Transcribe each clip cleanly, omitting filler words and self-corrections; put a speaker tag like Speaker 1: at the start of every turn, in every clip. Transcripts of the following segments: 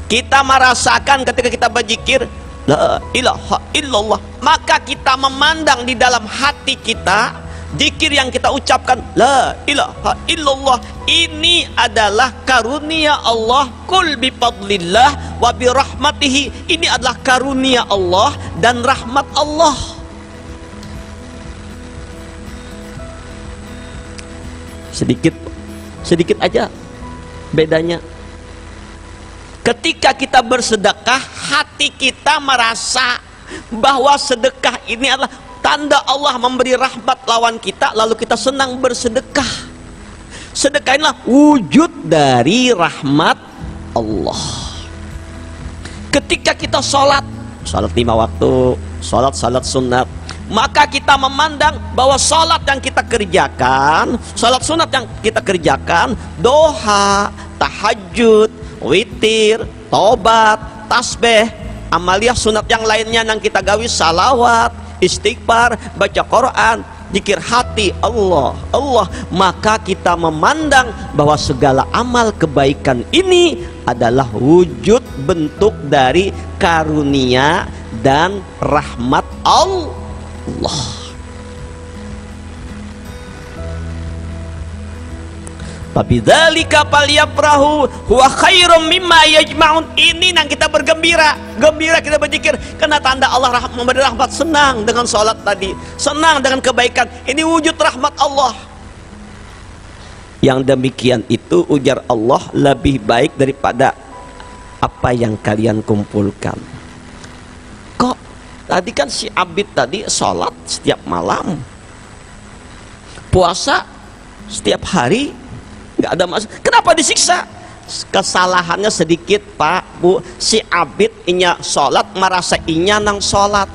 Speaker 1: Kita merasakan ketika kita berzikir la ilaha illallah, maka kita memandang di dalam hati kita zikir yang kita ucapkan la ilaha illallah ini adalah karunia Allah. Kul bi fadlillah wa bi rahmatihi, ini adalah karunia Allah dan rahmat Allah. Sedikit aja bedanya. Ketika kita bersedekah, hati kita merasa bahwa sedekah ini adalah tanda Allah memberi rahmat lawan kita, lalu kita senang bersedekah. Sedekah inilah wujud dari rahmat Allah. Ketika kita sholat 5 waktu, sholat sunat, maka kita memandang bahwa sholat yang kita kerjakan, sholat sunat yang kita kerjakan, doha, tahajud, witir, tobat, tasbih, amaliyah sunat yang lainnya yang kita gawi, salawat, istighfar, baca Quran, zikir hati Allah, maka kita memandang bahwa segala amal kebaikan ini adalah wujud bentuk dari karunia dan rahmat Allah. Fabidzalika falyafrahu huwa khairum mimma yajma'un. Ini yang kita bergembira, kita berzikir karena tanda Allah memberi rahmat. Senang dengan sholat tadi, senang dengan kebaikan, ini wujud rahmat Allah. Yang demikian itu, ujar Allah, lebih baik daripada apa yang kalian kumpulkan. Kok tadi kan si Abid tadi sholat setiap malam, puasa setiap hari, nggak ada masalah. Kenapa disiksa? Kesalahannya sedikit, Pak, Bu. Si Abid inya sholat, merasa inya nang sholat,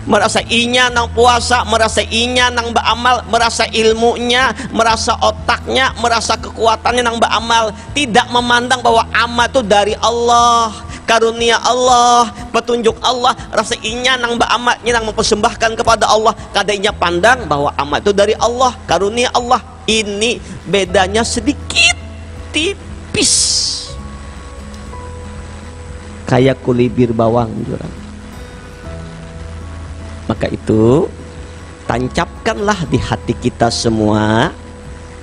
Speaker 1: merasa inya nang puasa, merasa inya nang beramal, merasa ilmunya, merasa otaknya, merasa kekuatannya nang beramal, tidak memandang bahwa amal itu dari Allah, karunia Allah, petunjuk Allah. Rasa inya nang beramalnya nang mempersembahkan kepada Allah, kadainya pandang bahwa amal itu dari Allah, karunia Allah. Ini bedanya sedikit, tipis, kayak kulibir bawang jurang. Maka itu tancapkanlah di hati kita semua,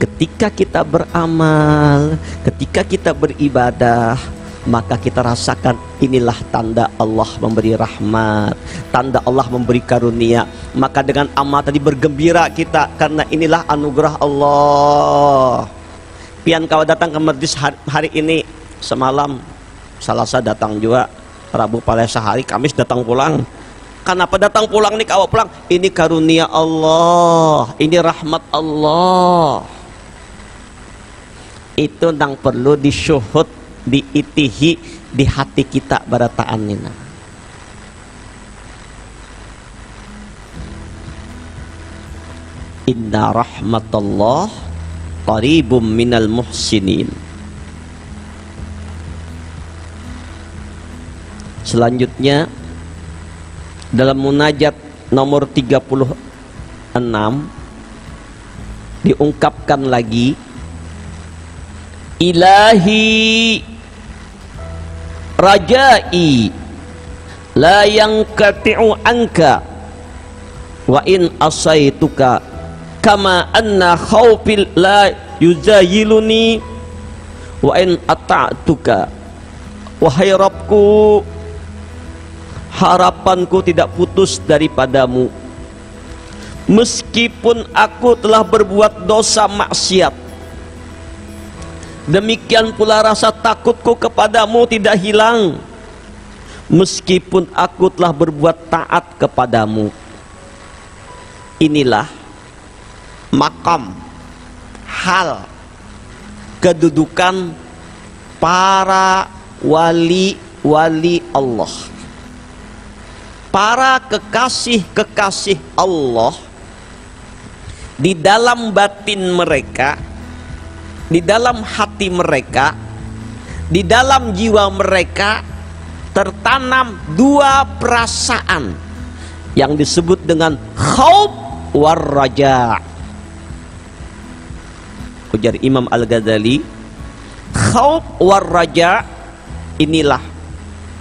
Speaker 1: ketika kita beramal, ketika kita beribadah, maka kita rasakan inilah tanda Allah memberi rahmat, tanda Allah memberi karunia. Maka dengan amal tadi bergembira kita, karena inilah anugerah Allah. Pian kau datang ke majlis hari ini, semalam Selasa datang juga, Rabu palai sehari, Kamis datang pulang. Kenapa datang pulang nih, kau pulang? Ini karunia Allah, ini rahmat Allah. Itu yang perlu disyuhud, diitihi di hati kita barataan nina. Inna rahmatullah qaribum minal muhsinin. Selanjutnya dalam munajat nomor 36 diungkapkan lagi, Ilahi rajai la yanqati'u anka wa in asaituka kama anna khawfil la yuzayiluni wa in ata'tuka. Wahai Rabbku, harapanku tidak putus daripadamu meskipun aku telah berbuat dosa maksiat. Demikian pula rasa takutku kepadamu tidak hilang meskipun aku telah berbuat taat kepadamu. Inilah makam, hal, kedudukan para wali-wali Allah, para kekasih-kekasih Allah. Di dalam batin mereka, di dalam hati mereka, di dalam jiwa mereka tertanam dua perasaan yang disebut dengan khauf war raja. Ujar Imam Al-Ghazali, Khauf war raja, inilah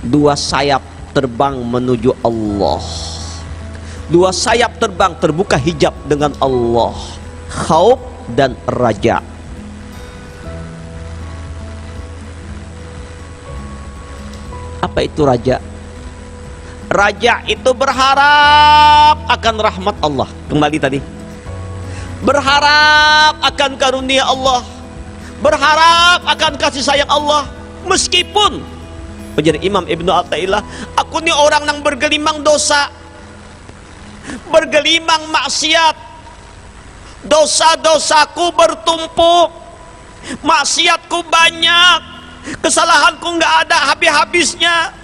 Speaker 1: dua sayap terbang menuju Allah. Dua sayap terbang, terbuka hijab dengan Allah. Khauf dan raja. Apa itu raja? Raja itu berharap akan rahmat Allah. Kembali tadi, berharap akan karunia Allah, berharap akan kasih sayang Allah. Meskipun menjadi Imam Ibnu Athaillah, aku ini orang yang bergelimang dosa, bergelimang maksiat, dosa-dosaku bertumpuk, maksiatku banyak, kesalahanku nggak ada habis-habisnya.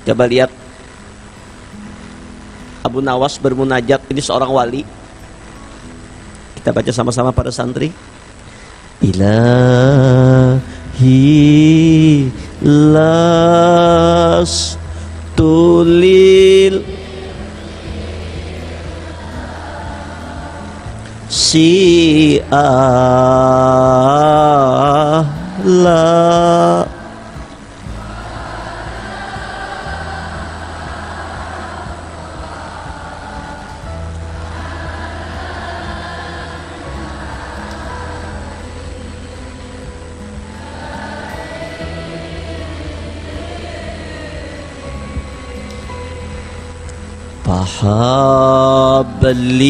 Speaker 1: Coba lihat Abu Nawas bermunajat, ini seorang wali. Kita baca sama-sama pada santri. Ilahi las tulil si Allah. Fahabli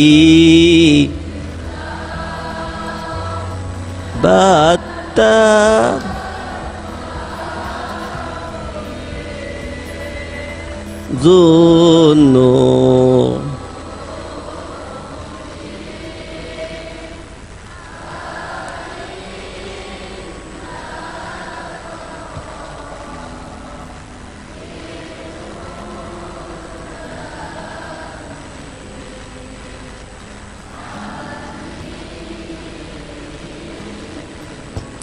Speaker 1: bata zunu.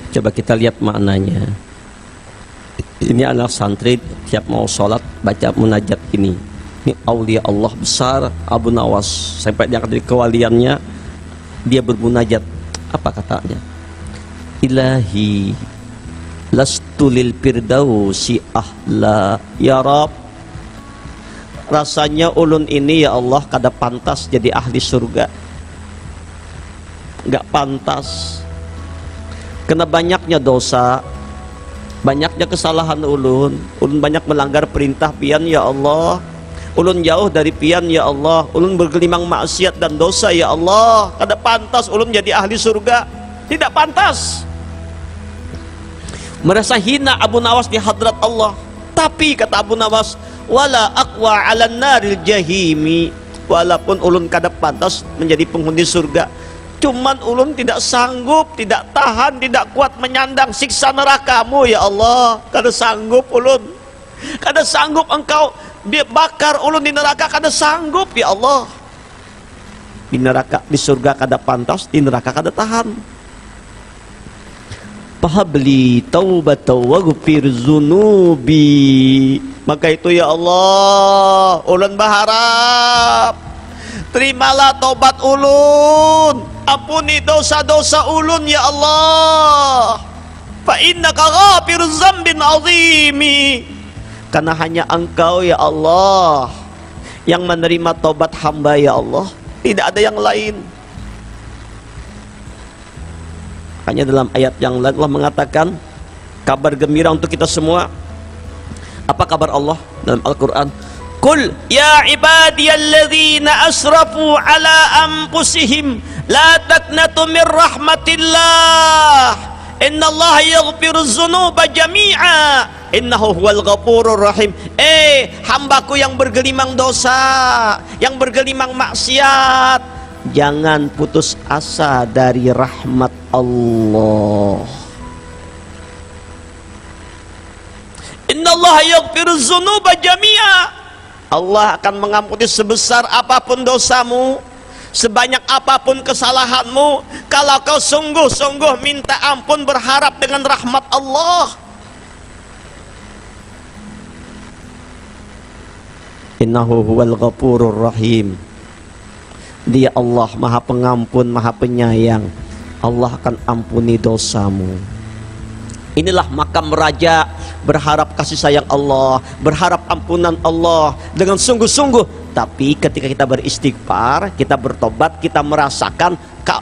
Speaker 1: Coba kita lihat maknanya. Ini anak santri tiap mau sholat baca munajat ini. Ini aulia Allah besar Abu Nawas, sampai diangkat dari kewaliannya dia bermunajat. Apa katanya? Ilahi lastulil firdausi ahla ya Rab. Rasanya ulun ini ya Allah kada pantas jadi ahli surga, nggak pantas. Kena banyaknya dosa, banyaknya kesalahan ulun banyak melanggar perintah pian ya Allah, ulun jauh dari pian ya Allah, ulun bergelimang maksiat dan dosa ya Allah, kada pantas ulun jadi ahli surga, tidak pantas. Merasa hina Abu Nawas di hadrat Allah. Tapi kata Abu Nawas, wala aqwa 'alan naril jahimi, walaupun ulun kada pantas menjadi penghuni surga, cuman ulun tidak sanggup, tidak tahan, tidak kuat menyandang siksa nerakamu ya Allah. Kada sanggup ulun, kada sanggup engkau bakar ulun di neraka, kada sanggup ya Allah. Di neraka, di surga kada pantas, di neraka kada tahan. Fahabli taubatan waghfir zunubi. Maka itu ya Allah, ulun berharap terimalah taubat ulun, ampuni dosa-dosa ulun ya Allah. Fa innaka ghafiruz dzambin azimi. Karena hanya Engkau ya Allah yang menerima taubat hamba ya Allah, tidak ada yang lain. Hanya dalam ayat yang lain Allah mengatakan kabar gembira untuk kita semua. Apa kabar Allah dalam Al-Quran? Qul ya ibadiyalladzina asrafu ala anfusihim la taqnatu min rahmatillah innallaha yaghfiruz dzunuba jami'a innahu huwal ghafurur rahim. Hambaku yang bergelimang dosa, yang bergelimang maksiat, jangan putus asa dari rahmat Allah. Innallaha yaghfiruz dzunuba jami'a. Allah akan mengampuni sebesar apapun dosamu, sebanyak apapun kesalahanmu, kalau kau sungguh-sungguh minta ampun, berharap dengan rahmat Allah. Innahu huwal ghafurur rahim. Dia Allah maha pengampun, maha penyayang. Allah akan ampuni dosamu. Inilah makam raja, berharap kasih sayang Allah, berharap ampunan Allah dengan sungguh-sungguh. Tapi ketika kita beristighfar, kita bertobat, kita merasakan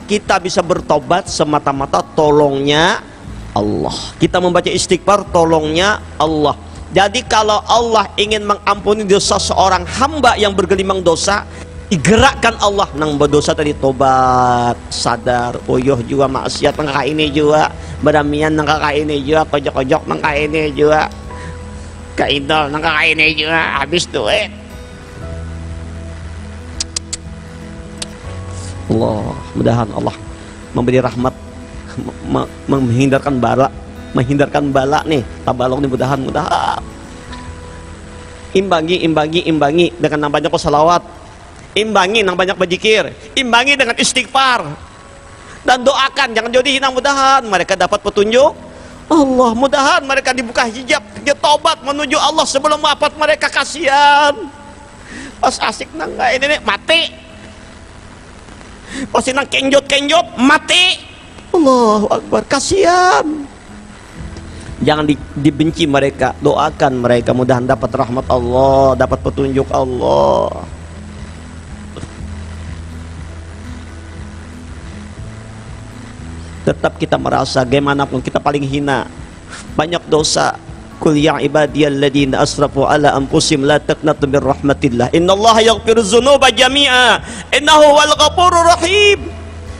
Speaker 1: kita bisa bertobat semata-mata tolongnya Allah. Kita membaca istighfar, tolongnya Allah. Jadi kalau Allah ingin mengampuni dosa seorang hamba yang bergelimang dosa, digerakkan Allah nang berdosa tadi, tobat, sadar, uyuh juga maksiat nang ini juga, beramian nang ini juga, kojok-kojok nang ini juga, kaidol nang ini juga, habis duit. Allah, mudahan Allah memberi rahmat, menghindarkan bala nih, tabalok nih, mudahan imbangi dengan banyak salawat, imbangi dengan banyak berzikir, imbangi dengan istighfar, dan doakan jangan jadi hina. Mudahan mereka dapat petunjuk Allah, mudahan mereka dibuka hijab, dia tobat menuju Allah sebelum wafat mereka. Kasihan pas asik nang ini nih, mati, pas nang kenjot mati. Allahu Akbar, kasihan. Jangan dibenci mereka, doakan mereka, mudahan dapat rahmat Allah, dapat petunjuk Allah. Tetap kita merasa bagaimanapun kita paling hina, banyak dosa. Qul ya ibadiyalladzina asrafu ala anfusihim la taqnatu min rahmatillah innallaha yaghfiru dzunuba jami'a innahu wal ghafurur rahim.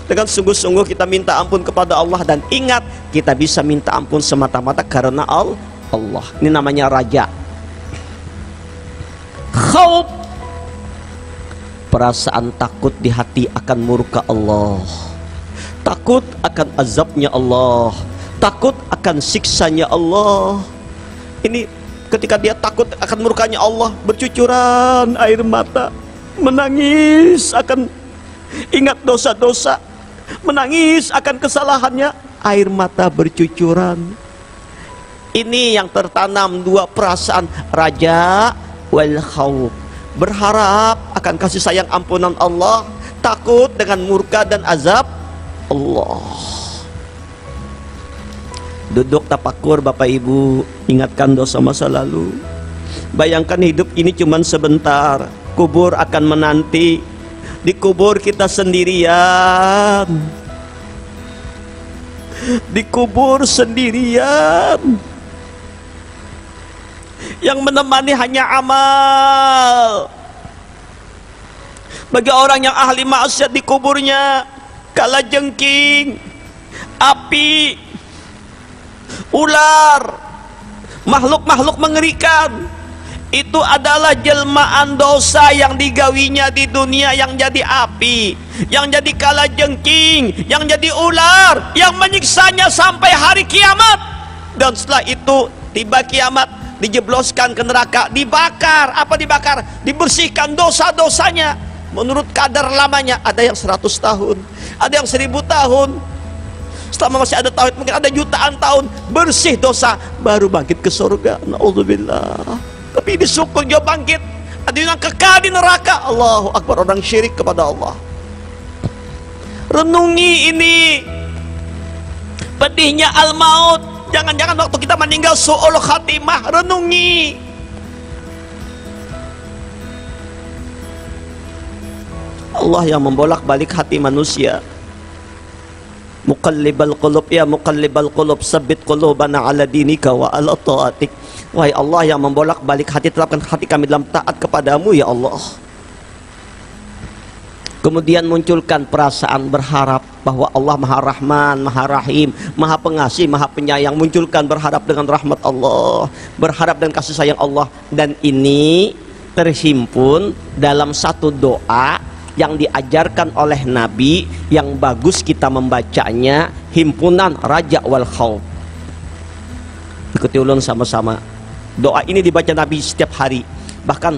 Speaker 1: Dengan sungguh-sungguh kita minta ampun kepada Allah, dan ingat kita bisa minta ampun semata-mata karena Allah. Ini namanya raja. Khauf, perasaan takut di hati akan murka Allah, takut akan azabnya Allah, takut akan siksanya Allah. Ini ketika dia takut akan murkanya Allah, bercucuran air mata, menangis akan ingat dosa-dosa, menangis akan kesalahannya, air mata bercucuran. Ini yang tertanam dua perasaan, raja wal khauf, berharap akan kasih sayang ampunan Allah, takut dengan murka dan azab Allah. Duduk tapakur Bapak Ibu, ingatkan dosa masa lalu. Bayangkan hidup ini cuma sebentar, kubur akan menanti. Di kubur kita sendirian, dikubur sendirian. Yang menemani hanya amal. Bagi orang yang ahli maksiat, di kuburnya kalajengking, api, ular, makhluk-makhluk mengerikan. Itu adalah jelmaan dosa yang digawinya di dunia, yang jadi api, yang jadi kalajengking, yang jadi ular, yang menyiksanya sampai hari kiamat. Dan setelah itu tiba kiamat, dijebloskan ke neraka, dibakar. Apa dibakar? Dibersihkan dosa-dosanya. Menurut kadar lamanya, ada yang 100 tahun, ada yang 1000 tahun. Selama masih ada tauhid mungkin ada jutaan tahun, bersih dosa, baru bangkit ke surga. Na'udzubillah. Tapi disyukur dia bangkit, ada yang kekal di neraka. Allahu Akbar, orang syirik kepada Allah. Renungi ini, pedihnya al-maut. Jangan-jangan waktu kita meninggal su'ul khatimah. Renungi. Allah yang membolak-balik hati manusia. Muqallibal qulub, ya muqallibal qulub, sabbit qulubana ala dinika wa ala ta'atik. Wahai Allah yang membolak-balik hati, tetapkan hati kami dalam taat kepadamu ya Allah. Kemudian munculkan perasaan berharap bahwa Allah Maha Rahman, Maha Rahim, Maha Pengasih, Maha Penyayang. Munculkan berharap dengan rahmat Allah, berharap dengan kasih sayang Allah. Dan ini terhimpun dalam satu doa yang diajarkan oleh Nabi, yang bagus kita membacanya, himpunan Raja wal Khauf. Ikuti ulun sama-sama. Doa ini dibaca Nabi setiap hari, bahkan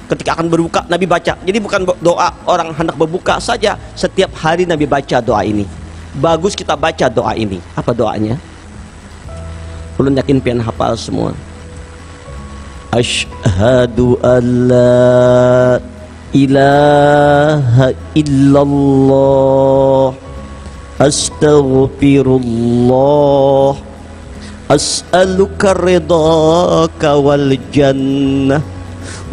Speaker 1: ketika akan berbuka Nabi baca. Jadi bukan doa orang hendak berbuka saja, setiap hari Nabi baca doa ini. Bagus kita baca doa ini. Apa doanya? Ulun yakin pian hafal semua. Asyhadu an la ilaha illallah astaghfirullah, as'aluka ridhaka wal jannah,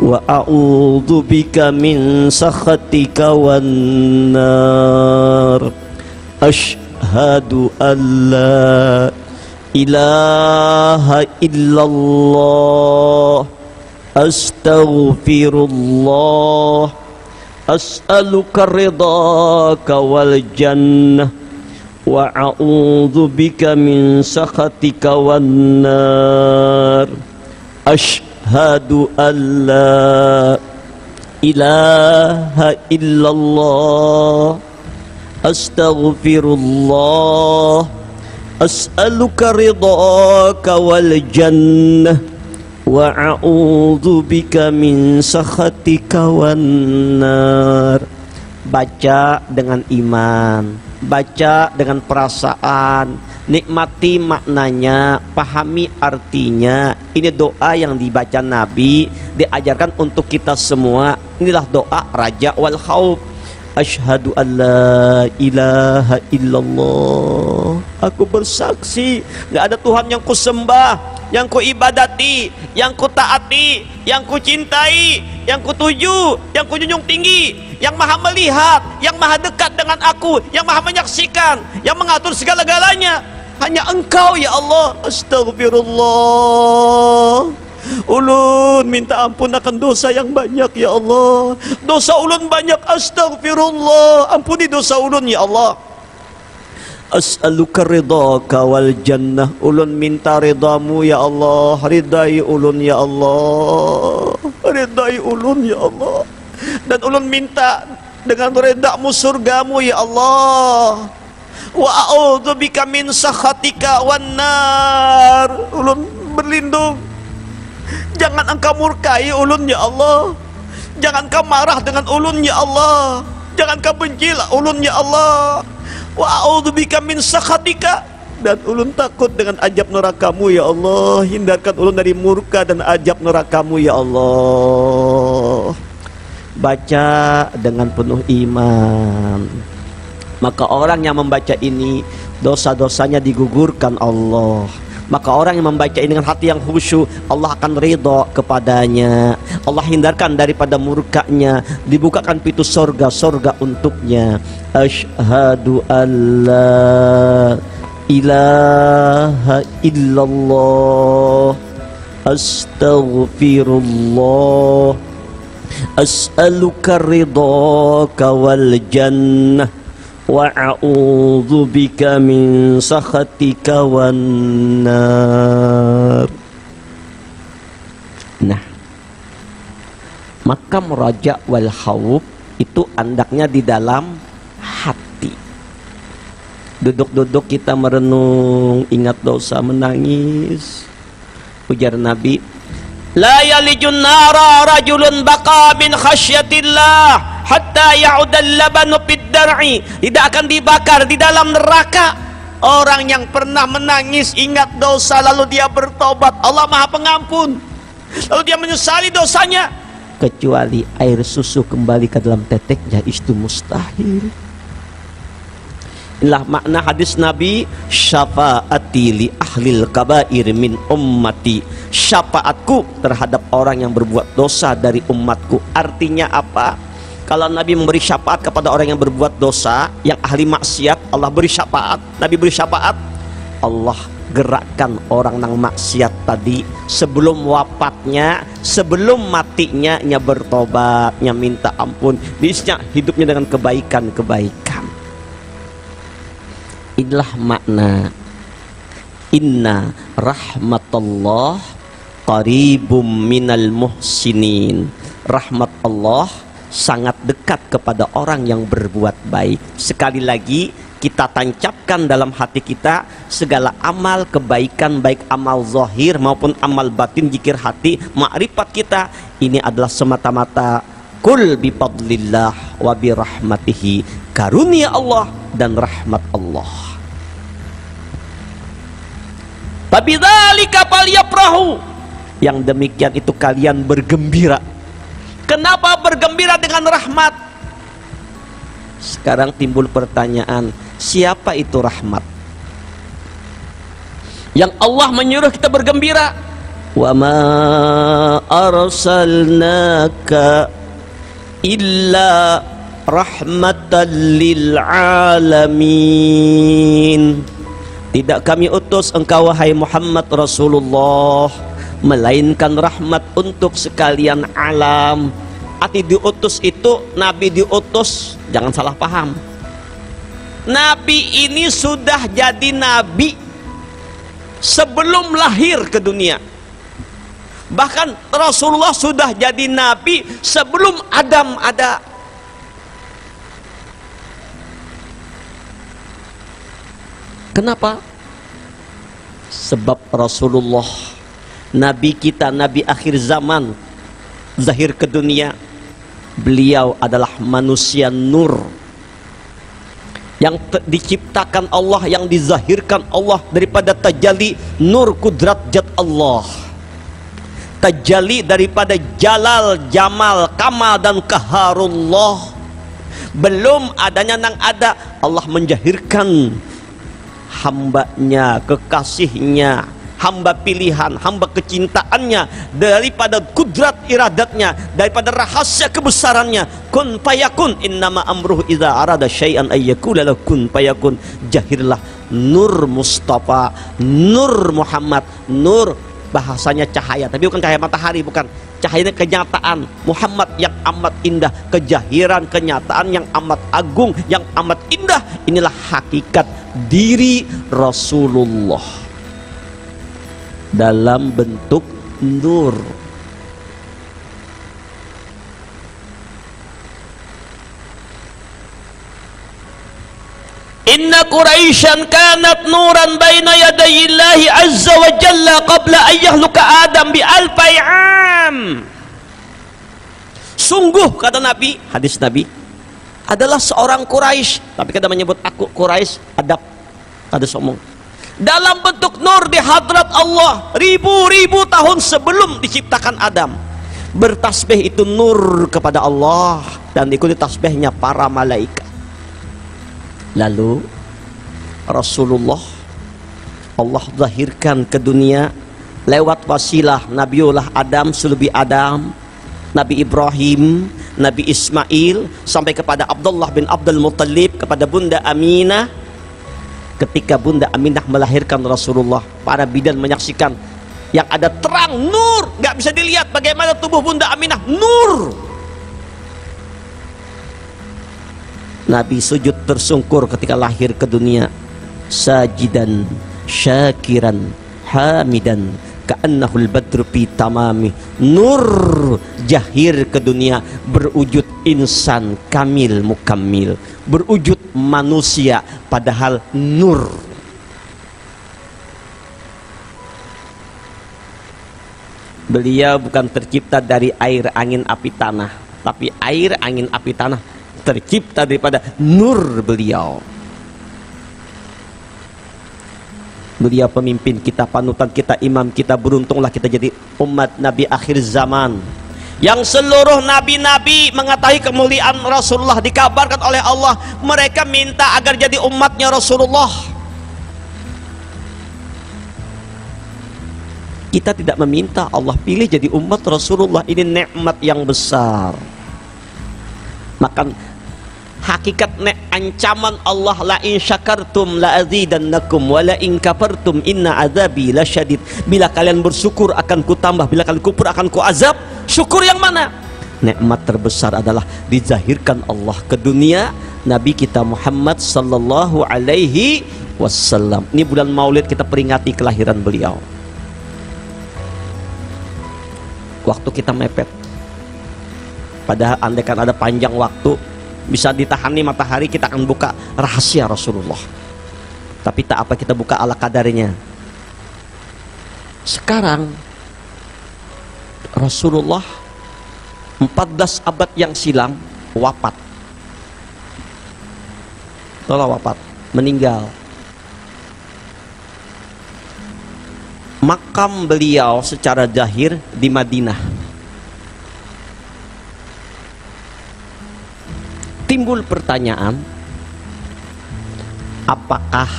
Speaker 1: wa a'udzu bika min sakhatika wan nar. Asyhadu an la ilaha illallah, astaghfirullah, as'aluka ridhaka wal jannah, wa a'udzu bika min sakhatika wan nar. Asyhadu an la ilaha illallah, astaghfirullah, as'aluka ridhaka wal jannah, wa a'udzu bika min sakhatika wan nar. Baca dengan iman, baca dengan perasaan, nikmati maknanya, pahami artinya. Ini doa yang dibaca Nabi, diajarkan untuk kita semua. Inilah doa raja wal khauf. Asyhadu an la ilaha illallah, aku bersaksi gak ada Tuhan yang ku sembah, yang ku ibadati, yang ku taati, yang ku cintai, yang ku tuju, yang ku junjung tinggi, yang maha melihat, yang maha dekat dengan aku, yang maha menyaksikan, yang mengatur segala-galanya. Hanya Engkau ya Allah. Astagfirullah. Ulun minta ampun akan dosa yang banyak ya Allah. Dosa ulun banyak, astagfirullah. Ampuni dosa ulun ya Allah. As'aluka ridhaka wal jannah. Ulun minta ridamu ya Allah. Ridai ulun ya Allah. Ridai ulun ya Allah. Dan ulun minta dengan redamu surgamu ya Allah. Wa a'udzu bika min sakhatika wan nar. Ulun berlindung, jangan Engkau murkai ulun ya Allah. Jangan Engkau marah dengan ulun ya Allah. Jangan Engkau benci ulun ya Allah. Wa a'udzu bika min sakhatika. Dan ulun takut dengan azab nerakamu ya Allah. Hindarkan ulun dari murka dan azab nerakamu ya Allah. Baca dengan penuh iman, maka orang yang membaca ini dosa-dosanya digugurkan Allah. Maka orang yang membaca ini dengan hati yang khusyuk, Allah akan ridha kepadanya. Allah hindarkan daripada murkanya, dibukakan pintu sorga untuknya. Asyhadu an la ilaha illallah, astaghfirullah, as'aluka ridhaka wal jannah, wa a'udzu bika min sakhatika wan nar. Nah, maka muraja wal khauf itu andaknya di dalam hati. Duduk-duduk kita merenung, ingat dosa, menangis. Ujar Nabi, la yalijun nara rajulun baqa min khasyatillah hatta ya'udal labanu fid dar'i. Tidak akan dibakar di dalam neraka orang yang pernah menangis ingat dosa lalu dia bertobat. Allah Maha Pengampun, lalu dia menyesali dosanya, kecuali air susu kembali ke dalam teteknya, itu mustahil. Inilah makna hadis Nabi, syafaati li ahlil kabair min ummati. Syafaatku terhadap orang yang berbuat dosa dari umatku. Artinya apa? Kalau Nabi memberi syafaat kepada orang yang berbuat dosa, yang ahli maksiat, Allah beri syafaat. Nabi beri syafaat, Allah gerakkan orang yang maksiat tadi sebelum wafatnya, sebelum matinya, nya bertobat, nya minta ampun, diisinya hidupnya dengan kebaikan-kebaikan. Inilah makna inna rahmatullah qaribum minal muhsinin. Rahmat Allah sangat dekat kepada orang yang berbuat baik. Sekali lagi kita tancapkan dalam hati kita segala amal kebaikan, baik amal zahir maupun amal batin, zikir hati, makrifat kita, ini adalah semata-mata kul bifadlillah wa birahmatihi, karunia Allah dan rahmat Allah. Fabidzalika falyafrahu, yang demikian itu kalian bergembira. Kenapa bergembira dengan rahmat? Sekarang timbul pertanyaan, Siapa itu rahmat? Yang Allah menyuruh kita bergembira. Wa ma arsalnaka illa rahmatan lil alamin. Tidak kami utus engkau wahai Muhammad Rasulullah melainkan rahmat untuk sekalian alam. Arti diutus itu, Nabi diutus, jangan salah paham. Nabi ini sudah jadi nabi sebelum lahir ke dunia. Bahkan Rasulullah sudah jadi nabi sebelum Adam ada. Kenapa? Sebab Rasulullah, nabi kita, nabi akhir zaman, zahir ke dunia. Beliau adalah manusia nur yang diciptakan Allah, yang dizahirkan Allah daripada tajalli nur kudrat zat Allah, tajalli daripada jalal, jamal, kamal dan kaharullah. Belum adanya nang ada, Allah menjahirkan hambanya, kekasihnya, hamba pilihan, hamba kecintaannya, daripada kudrat iradatnya, daripada rahasia kebesarannya. Kun fayakun, innama amruhu idza arada syai'an ayyakula lahu kun fayakun. Jahirlah nur Mustafa, nur Muhammad. Nur bahasanya cahaya, tapi bukan cahaya matahari, bukan. Cahayanya kenyataan. Muhammad yang amat indah, kejahiran, kenyataan yang amat agung, yang amat indah. Inilah hakikat diri Rasulullah dalam bentuk nur. Inna Quraisyan kanat nuran baina yadayillahi azza wa jalla qabla an yahluka Adam bi alfai am. Sungguh, kata Nabi, hadis Nabi, adalah seorang Quraisy, tapi kada menyebut aku Quraisy, adab, ada somong, dalam bentuk nur di hadrat Allah ribu-ribu tahun sebelum diciptakan Adam. Bertasbih itu nur kepada Allah dan ikuti tasbihnya para malaikat. Lalu Rasulullah Allah zahirkan ke dunia lewat wasilah Nabiullah Adam, sulbi Adam, Nabi Ibrahim, Nabi Ismail, sampai kepada Abdullah bin Abdul Muttalib, kepada Bunda Aminah. Ketika Bunda Aminah melahirkan Rasulullah, para bidan menyaksikan yang ada terang nur, nggak bisa dilihat bagaimana tubuh Bunda Aminah, nur. Nabi sujud tersungkur ketika lahir ke dunia, sajidan syakiran hamidan ka'annahul badru fi tamami. Nur jahir ke dunia, berwujud insan kamil mukammil, berwujud manusia padahal nur. Beliau bukan tercipta dari air, angin, api, tanah, tapi air, angin, api, tanah tercipta daripada nur beliau. Beliau pemimpin kita, panutan kita, imam kita. Beruntunglah kita jadi umat Nabi akhir zaman, yang seluruh nabi-nabi mengetahui kemuliaan Rasulullah. Dikabarkan oleh Allah, mereka minta agar jadi umatnya Rasulullah. Kita tidak meminta, Allah pilih jadi umat Rasulullah. Ini nikmat yang besar. Maka hakikat ancaman Allah, la in syakartum la azidannakum wa la in kafartum inna azabi lasyadid. Bila kalian bersyukur akan ku tambah, bila kalian kufur akan ku azab. Syukur yang mana? Nikmat terbesar adalah dizahirkan Allah ke dunia Nabi kita Muhammad sallallahu alaihi wasallam. Ini bulan Maulid kita peringati kelahiran beliau. Waktu kita mepet, padahal andaikan ada panjang waktu bisa ditahani matahari, kita akan buka rahasia Rasulullah. Tapi tak apa, kita buka ala kadarnya. Sekarang Rasulullah 14 abad yang silam wafat. Setelah wafat, meninggal. Makam beliau secara zahir di Madinah. Timbul pertanyaan, apakah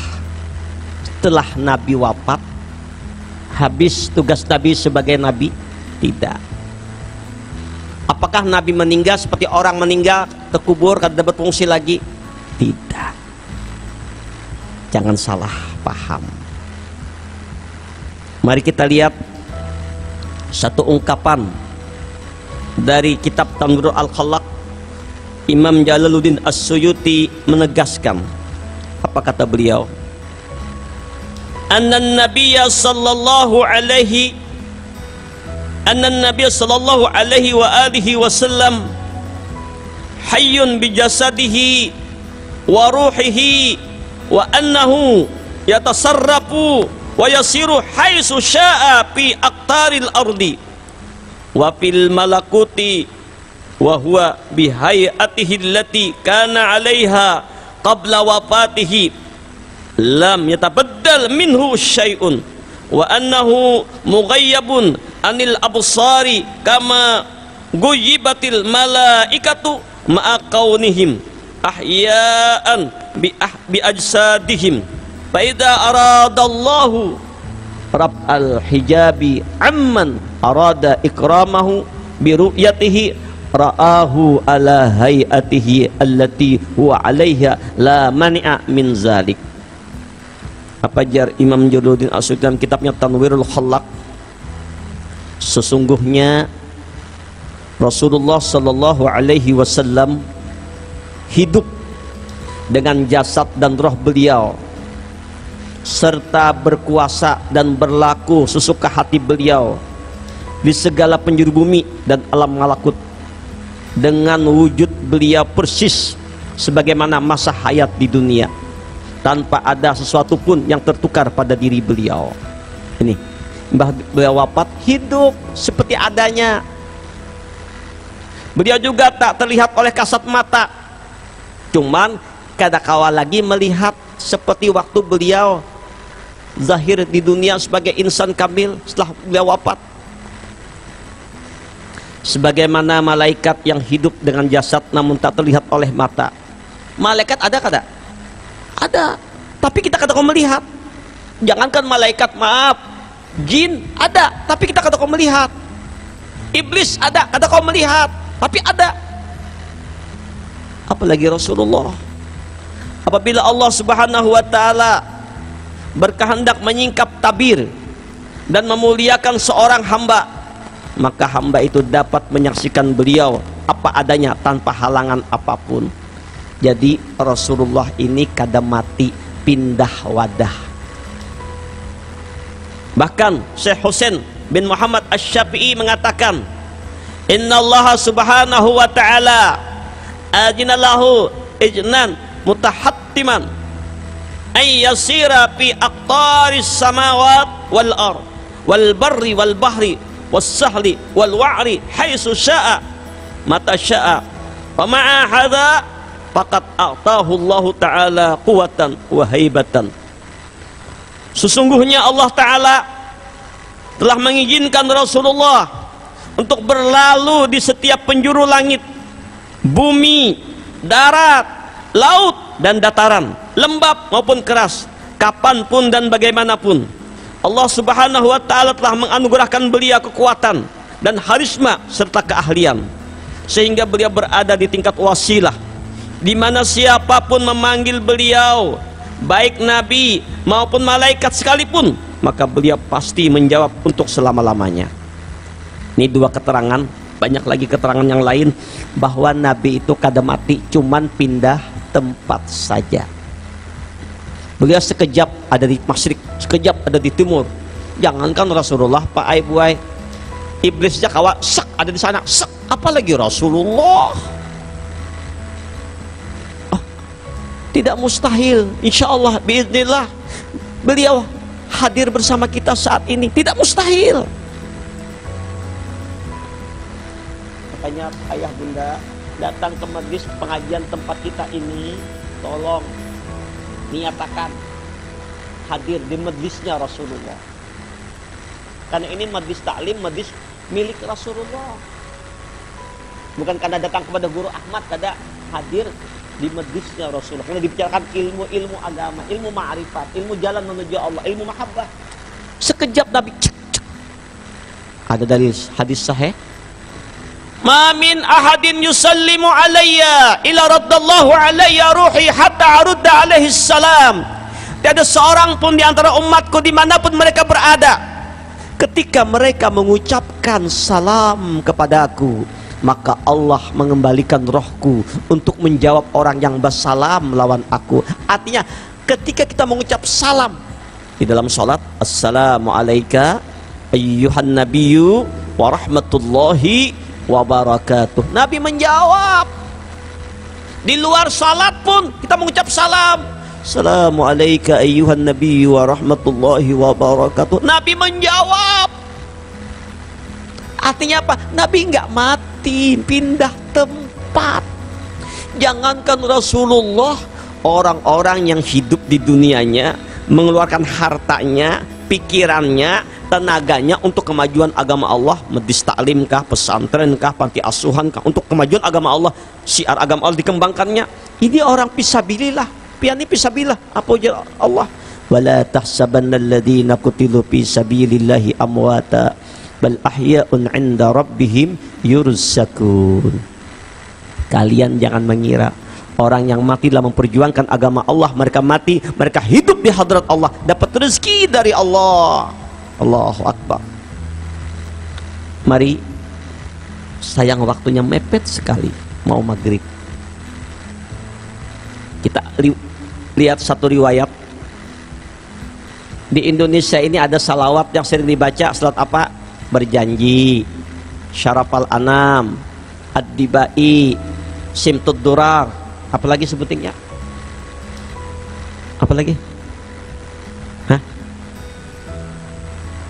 Speaker 1: setelah Nabi wafat habis tugas Nabi sebagai Nabi? Tidak. Apakah Nabi meninggal seperti orang meninggal terkubur kada berfungsi lagi? Tidak. Jangan salah paham. Mari kita lihat satu ungkapan dari kitab Tanwirul Al-Khalaq. Imam Jalaluddin As-Suyuti menegaskan, apa kata beliau? Annan Nabiyya sallallahu alaihi wa alihi wasallam hayyun bi jasadihi wa ruhihi wa annahu yatasarrafu wa yasiru haitsu syaa fi aqtaril ardi wa fil malakuti wa huwa bi hayatihi allati kana 'alaiha qabla wafatihi lam yatabaddal minhu syai'un wa annahu mughayyabun anil absari kama guyyibatil malaikatu ma'a kaunihim ahya'an bi ajsadihim fa idza aradallahu rab'al hijabi amman arada ikramahu bi ru'yatihi ra'ahu ala hayatihi allati huwa 'alaiha la mani'a min zalik. Apa jar Imam Jalaluddin As-Suyuti dalam kitabnya Tanwirul Khalaq? Sesungguhnya Rasulullah sallallahu alaihi wasallam hidup dengan jasad dan roh beliau serta berkuasa dan berlaku sesuka hati beliau di segala penjuru bumi dan alam malakut dengan wujud beliau persis sebagaimana masa hayat di dunia, tanpa ada sesuatu pun yang tertukar pada diri beliau. Ini mbah beliau wafat hidup seperti adanya. Beliau juga tak terlihat oleh kasat mata, cuman kadangkala lagi melihat seperti waktu beliau zahir di dunia sebagai insan kamil setelah beliau wafat. Sebagaimana malaikat yang hidup dengan jasad namun tak terlihat oleh mata. Malaikat ada kada? Ada, tapi kita kada kau melihat. Jangankan malaikat, maaf, jin ada, tapi kita kada kau melihat. Iblis ada, kada kau melihat, tapi ada. Apalagi Rasulullah. Apabila Allah Subhanahu wa taala berkehendak menyingkap tabir dan memuliakan seorang hamba, maka hamba itu dapat menyaksikan beliau apa adanya tanpa halangan apapun. Jadi Rasulullah ini kada mati, pindah wadah. Bahkan Syekh Husain bin Muhammad Asy-Syafi'i mengatakan, Inna Allah subhanahu wa ta'ala ajina lahu ijnan mutahattiman ay yasira fi aqtaris samawat wal ard wal barri wal bahri was sahli wal wa'ri haitsu syaa mata syaa wa ma'a hadza faqad a'tahu Allah taala quwwatan wa haibatan. Sesungguhnya Allah taala telah mengizinkan Rasulullah untuk berlalu di setiap penjuru langit, bumi, darat, laut dan dataran, lembab maupun keras, kapanpun dan bagaimanapun. Allah Subhanahu wa taala telah menganugerahkan beliau kekuatan dan harisma serta keahlian, sehingga beliau berada di tingkat wasilah, di mana siapapun memanggil beliau, baik nabi maupun malaikat sekalipun, maka beliau pasti menjawab untuk selama-lamanya. Ini dua keterangan, banyak lagi keterangan yang lain bahwa nabi itu kada mati, cuman pindah tempat saja. Beliau sekejap ada di masyrik, sekejap ada di timur. Jangankan Rasulullah, Pak Ai Buai, iblis aja kawa sak ada di sana, sak apalagi Rasulullah. Tidak mustahil, insya Allah, biiznillah, beliau hadir bersama kita saat ini, tidak mustahil. Makanya ayah bunda datang ke majlis pengajian tempat kita ini, tolong niatakan hadir di majlisnya Rasulullah, karena ini majlis taklim, majlis milik Rasulullah. Bukan karena datang kepada Guru Ahmad kada hadir di majlisnya Rasulullah. Karena dibicarakan ilmu agama, ilmu ma'rifat, ilmu jalan menuju Allah, ilmu mahabbah. Sekejap Nabi cek. Ada dari hadis sahih, ma min ahadin yusallimu alayya ila raddallahu alayya ruhi hatta arudda alaihi salam. Tiada seorang pun di antara umatku dimanapun mereka berada, ketika mereka mengucapkan salam kepadaku, maka Allah mengembalikan rohku untuk menjawab orang yang bersalam lawan aku. Artinya ketika kita mengucap salam di dalam sholat, assalamu alayka ayyuhan nabiyyu wa rahmatullahi wa barakatuh, Nabi menjawab. Di luar sholat pun kita mengucap salam, assalamu alayka ayyuhan nabiyyu wa rahmatullahi wa barakatuh, Nabi menjawab. Artinya apa? Nabi nggak mati, pindah tempat. Jangankan Rasulullah, orang-orang yang hidup di dunianya mengeluarkan hartanya, pikirannya, tenaganya untuk kemajuan agama Allah, majlis taklim kah, pesantren kah, panti asuhan kah, untuk kemajuan agama Allah, syiar agama Allah dikembangkannya. Ini orang fisabilillah, piani fisabilillah. Apa ujar Allah? Wala tahsabanna alladhina qutilu fi sabilillahi amwata bal ahya'un 'inda rabbihim yurzakun. Kalian jangan mengira orang yang mati dalam memperjuangkan agama Allah, mereka mati, mereka hidup di hadrat Allah, dapat rezeki dari Allah. Allahu Akbar. Mari, sayang waktunya mepet sekali, mau maghrib. Kita lihat satu riwayat. Di Indonesia ini ada salawat yang sering dibaca. Salat apa? Berjanji, Syarafal Anam, Ad-Dibai, Simtud Durar. Apalagi sebutinnya? Apalagi? Hah?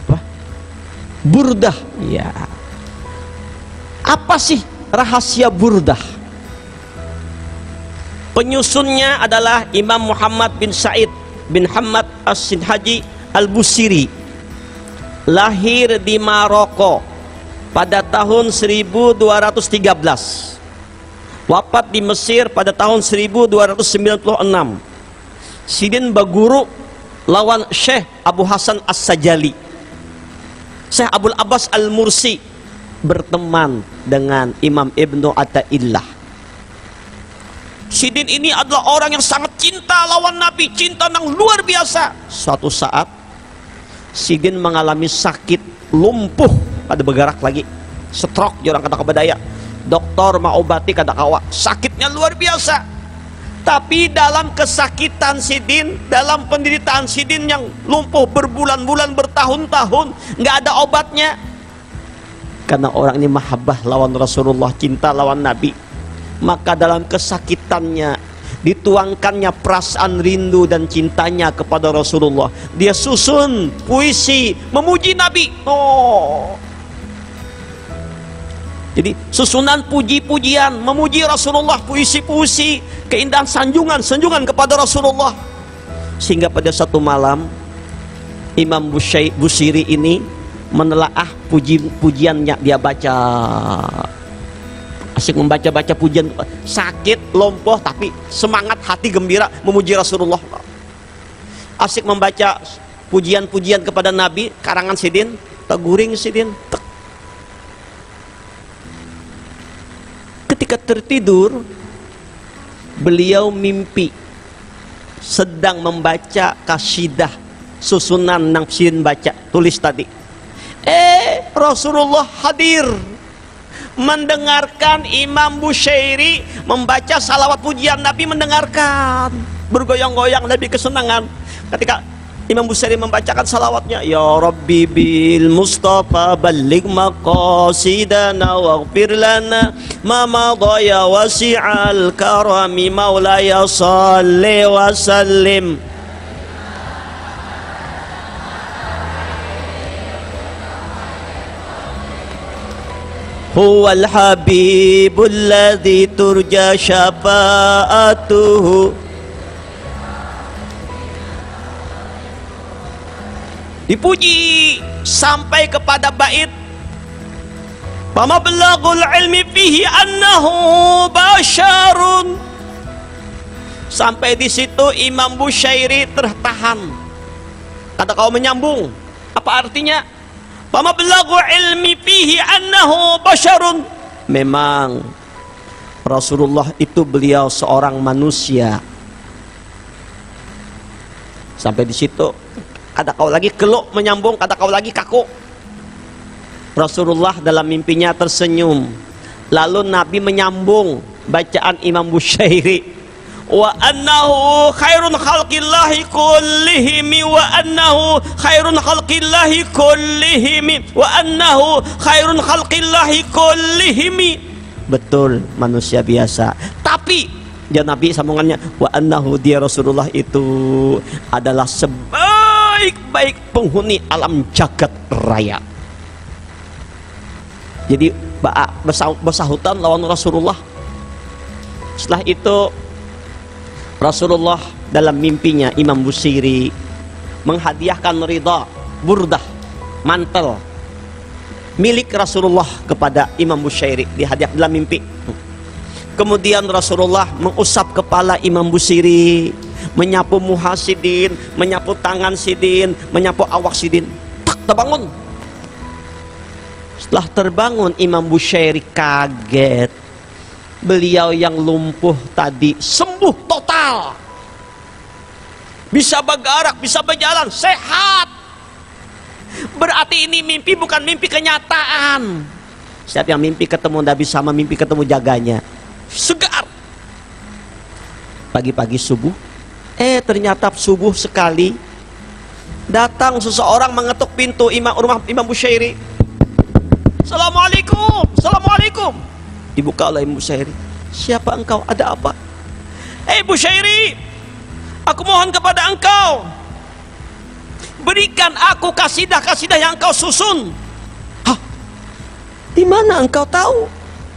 Speaker 1: Apa? Burdah. Ya. Apa sih rahasia burdah? Penyusunnya adalah Imam Muhammad bin Said bin Hamad As-Sinhaji Al-Busiri. Lahir di Maroko pada tahun 1213. Wafat di Mesir pada tahun 1296. Sidin berguru lawan Syekh Abu Hasan As-Sajali. Syekh Abul Abbas Al-Mursi berteman dengan Imam Ibnu Athaillah. Sidin ini adalah orang yang sangat cinta lawan Nabi, cinta yang luar biasa. Suatu saat Sidin mengalami sakit, lumpuh, pada bergerak lagi, stroke, orang kata kebadaya. Dokter mau obati kata kawa, sakitnya luar biasa. Tapi dalam kesakitan Sidin, dalam penderitaan Sidin yang lumpuh berbulan-bulan, bertahun-tahun, nggak ada obatnya. Karena orang ini mahabbah lawan Rasulullah, cinta lawan Nabi, maka dalam kesakitannya dituangkannya perasaan rindu dan cintanya kepada Rasulullah. Dia susun puisi memuji Nabi. Jadi susunan puji-pujian memuji Rasulullah, puisi-puisi, keindahan sanjungan kepada Rasulullah. Sehingga pada satu malam Imam Busiri ini menelaah pujian-pujiannya, dia baca, asik membaca-baca pujian, sakit, lumpuh, tapi semangat, hati gembira memuji Rasulullah. Asik membaca pujian-pujian kepada Nabi, karangan Sidin, teguring Sidin. Ketika tertidur, beliau mimpi sedang membaca kasidah susunan yang Sidin baca, tulis tadi. Rasulullah hadir, mendengarkan Imam Bushairi membaca salawat pujian Nabi, mendengarkan, bergoyang-goyang Nabi kesenangan. Ketika Imam Bushairi membacakan salawatnya, ya Rabbi bil Mustafa balligh maqasidana waghfir lana ma madaya wasi'al karami maulaya salli wa sallim. Huwal habibul ladzi turja syafa'atuhu. Dipuji sampai kepada bait Fama balaghul ilmi fihi annahu basyarun Sampai di situ Imam Bushairi tertahan. Kata kau menyambung. Apa artinya? Pamablagu ilmi fihi annahu basyarun. Memang Rasulullah itu beliau seorang manusia. Sampai di situ. Kata kau lagi keluk menyambung, kata kau lagi kaku. Rasulullah dalam mimpinya tersenyum. Lalu Nabi menyambung bacaan Imam Bushairi. Wa annahu khairun khalqillahi kullihim wa annahu khairun khalqillahi kullihim wa annahu khairun khalqillahi kullihim. Betul, manusia biasa. Tapi dia Nabi sambungannya, wa annahu dia Rasulullah itu adalah sebaik-baik penghuni alam jagat raya. Jadi bersahutan lawan Rasulullah. Setelah itu Rasulullah dalam mimpinya Imam Bushairi menghadiahkan ridha, burdah, mantel milik Rasulullah kepada Imam Bushairi, dihadiah dalam mimpi. Kemudian Rasulullah mengusap kepala Imam Bushairi, menyapu muha Sidin, menyapu tangan Sidin, menyapu awak Sidin. Tak terbangun. Setelah terbangun Imam Bushairi kaget. Beliau yang lumpuh tadi sembuh total. Bisa bergerak, bisa berjalan, sehat. Berarti ini mimpi bukan mimpi kenyataan. Setiap yang mimpi ketemu Nabi sama mimpi ketemu jaganya. Segar. Pagi-pagi subuh. Ternyata subuh sekali. Datang seseorang mengetuk pintu rumah Imam Bushairi. Assalamualaikum, assalamualaikum. Dibuka oleh Imam Bushairi. Siapa engkau? Ada apa? Bushairi, aku mohon kepada engkau, berikan aku kasidah-kasidah yang engkau susun. Hah? Di mana engkau tahu?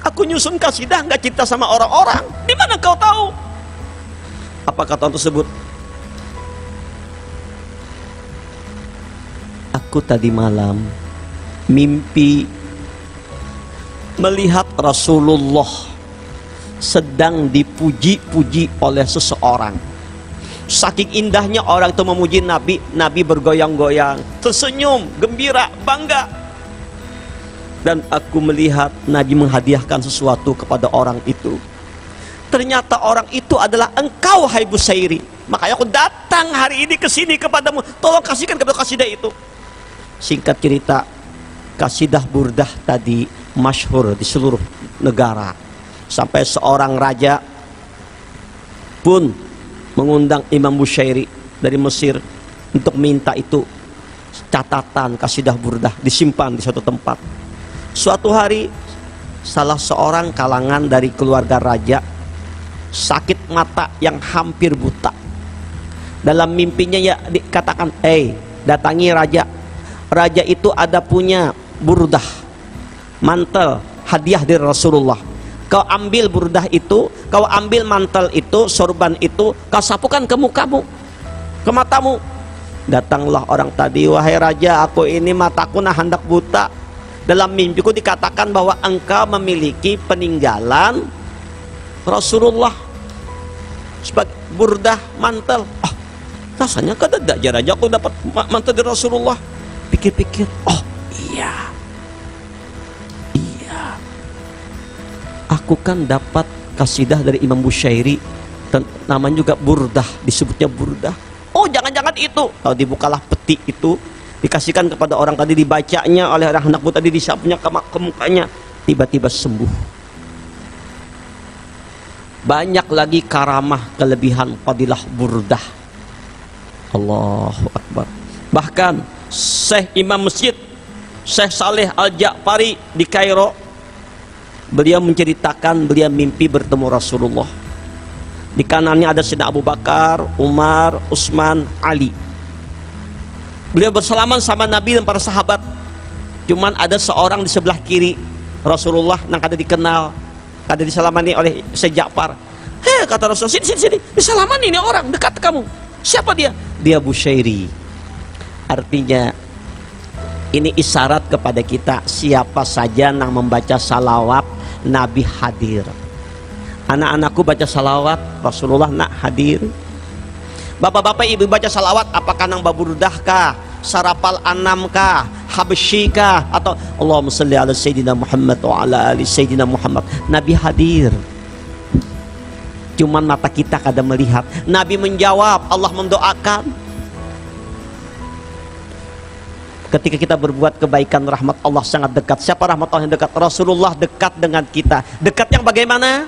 Speaker 1: Aku nyusun kasidah nggak cinta sama orang-orang. Di mana engkau tahu? Apa kata orang tersebut? Aku tadi malam mimpi melihat Rasulullah sedang dipuji-puji oleh seseorang. Saking indahnya orang itu memuji Nabi, Nabi bergoyang-goyang, tersenyum, gembira, bangga. Dan aku melihat Nabi menghadiahkan sesuatu kepada orang itu. Ternyata orang itu adalah engkau, hai Bushairi. Makanya aku datang hari ini ke sini kepadamu. Tolong kasihkan kepada kasidah itu. Singkat cerita, kasidah burdah tadi masyhur di seluruh negara. Sampai seorang raja pun mengundang Imam Bushairi dari Mesir untuk minta itu catatan kasidah burdah disimpan di suatu tempat. Suatu hari salah seorang kalangan dari keluarga raja sakit mata yang hampir buta. Dalam mimpinya ya dikatakan, datangi raja. Raja itu ada punya burdah, mantel, hadiah dari Rasulullah. Kau ambil burdah itu, kau ambil mantel itu, sorban itu, kau sapukan ke mukamu, ke matamu. Datanglah orang tadi, wahai raja, aku ini mataku nah hendak buta. Dalam mimpiku dikatakan bahwa engkau memiliki peninggalan Rasulullah sebagai burdah, mantel. Rasanya kada aja raja aku dapat mantel dari Rasulullah. Pikir-pikir, iya, aku kan dapat kasidah dari Imam Bushairi, namanya juga burdah, disebutnya burdah. Jangan-jangan itu. Kalau dibukalah peti itu, dikasihkan kepada orang tadi, dibacanya oleh anak buta tadi, disapunya ke mukanya, tiba-tiba sembuh. Banyak lagi karamah, kelebihan fadilah burdah. Allahu Akbar. Bahkan Syekh Imam Masjid Syekh Saleh Al-Ja'fari di Kairo, beliau menceritakan beliau mimpi bertemu Rasulullah. Di kanannya ada Sayyidina Abu Bakar, Umar, Utsman, Ali. Beliau bersalaman sama Nabi dan para sahabat. Cuman ada seorang di sebelah kiri Rasulullah yang kada dikenal, kada disalamani oleh Syekh Ja'far. Kata Rasulullah, sini, disalamani ini orang dekat kamu. Siapa dia? Dia Bushairi. Artinya ini isyarat kepada kita, siapa saja yang membaca salawat Nabi hadir. Anak-anakku baca salawat, Rasulullah nak hadir. Bapak-bapak ibu baca salawat, apakah nang baburdah kah, sarapal anam kah, habsyi kah, atau Allahumma sholli ala sayyidina Muhammad wa ala ali sayyidina Muhammad. Nabi hadir, cuman mata kita kadang melihat. Nabi menjawab, Allah mendoakan. Ketika kita berbuat kebaikan, rahmat Allah sangat dekat. Siapa rahmat Allah yang dekat? Rasulullah dekat dengan kita. Dekat yang bagaimana?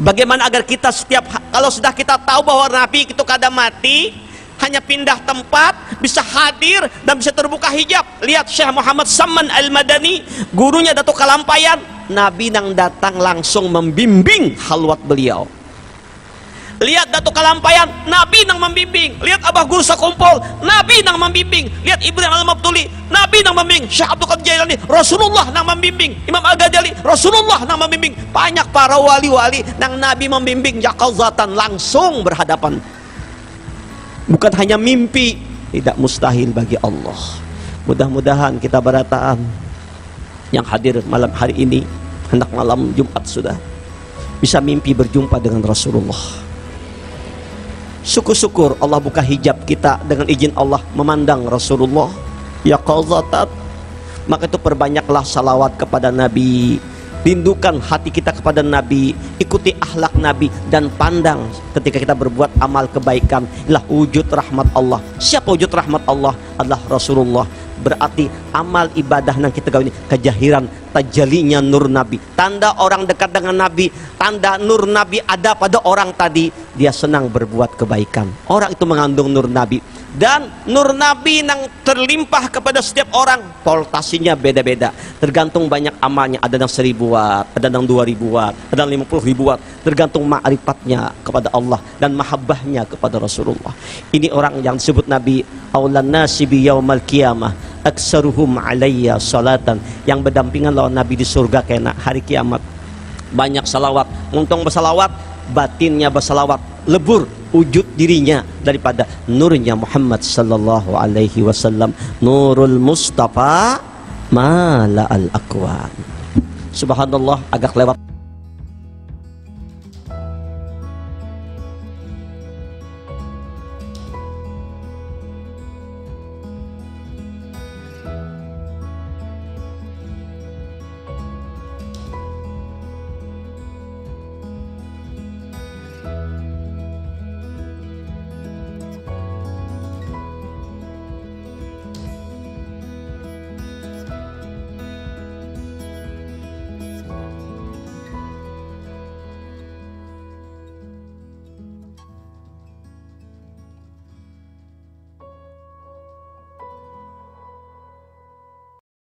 Speaker 1: Bagaimana agar kita setiap, kalau sudah kita tahu bahwa Nabi itu kadang mati, hanya pindah tempat, bisa hadir dan bisa terbuka hijab. Lihat Syekh Muhammad Saman Al-Madani, gurunya Datuk Kalampayan, Nabi nang datang langsung membimbing halwat beliau. Lihat Datuk Kalampayan, Nabi nang membimbing. Lihat Abah Guru Sakumpul, Nabi nang membimbing. Lihat Ibrahim Al-Mabtuli, Nabi nang membimbing. Syekh Abdul Qadir Jailani, Rasulullah nang membimbing. Imam Al-Ghazali, Rasulullah nang membimbing. Banyak para wali-wali nang Nabi membimbing yaqazatan, langsung berhadapan. Bukan hanya mimpi, tidak mustahil bagi Allah. Mudah-mudahan kita barataan yang hadir malam hari ini, hendak malam Jumat sudah, bisa mimpi berjumpa dengan Rasulullah. Syukur-syukur Allah buka hijab kita dengan izin Allah memandang Rasulullah yaqazatan. Maka itu perbanyaklah salawat kepada Nabi, rindukan hati kita kepada Nabi, ikuti akhlak Nabi, dan pandang ketika kita berbuat amal kebaikan inilah wujud rahmat Allah. Siapa wujud rahmat Allah? Adalah Rasulullah. Berarti amal ibadah yang kita gawe ini kejahiran tajalinya nur Nabi, tanda orang dekat dengan Nabi, tanda nur Nabi ada pada orang tadi. Dia senang berbuat kebaikan, orang itu mengandung nur Nabi. Dan nur Nabi yang terlimpah kepada setiap orang, voltasinya beda-beda, tergantung banyak amalnya. Ada yang 1000 watt, ada yang 2000 watt, ada yang 50.000 watt, tergantung ma'rifatnya kepada Allah dan mahabbahnya kepada Rasulullah. Ini orang yang disebut Nabi aulan nasi bi yaumal qiyamah aksaruhum alayya salatan, yang berdampingan lawan Nabi di surga kena hari kiamat. Banyak salawat, untung bersalawat, batinnya bersalawat, lebur wujud dirinya daripada nurnya Muhammad sallallahu alaihi wasallam. Nurul Mustafa mala al akwan. Subhanallah, agak lewat.